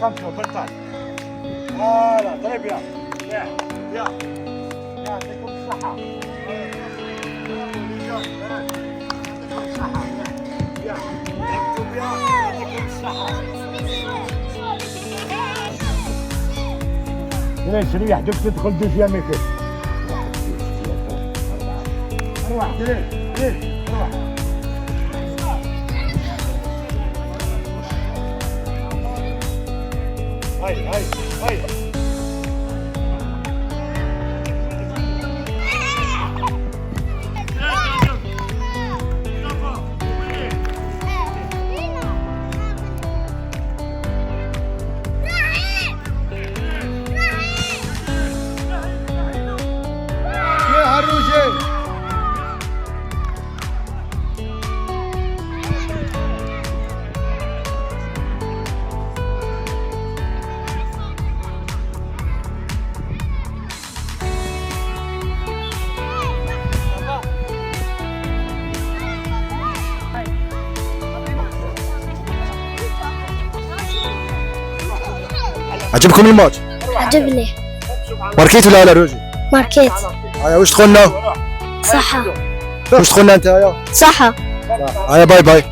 خمسة بطل. هلا طيب يا يعطيكم الصحة. يعطيكم الصحة. يعطيكم الصحة. ليش يحدك تدخل دوزيام كيف؟ روح ليش روح. هاي يا هروجي. عجبكم الماتش؟ عجبني. ماركيت ولا لا روجي؟ ماركيت. هيا واش دخلنا؟ صحة. واش دخلنا انت هيا؟ صحة. هيا باي باي.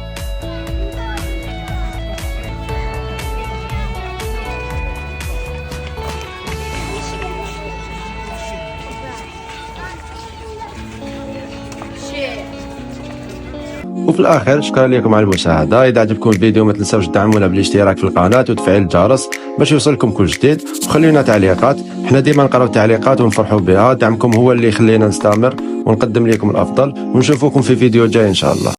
وفي الاخر شكرا لكم على المشاهده. اذا عجبكم الفيديو ما تنساوش تدعمونا بالاشتراك في القناه وتفعيل الجرس باش يوصلكم كل جديد، وخلينا تعليقات. حنا ديما نقراو التعليقات ونفرحوا بها. دعمكم هو اللي يخلينا نستمر ونقدم لكم الافضل، ونشوفكم في فيديو جاي ان شاء الله.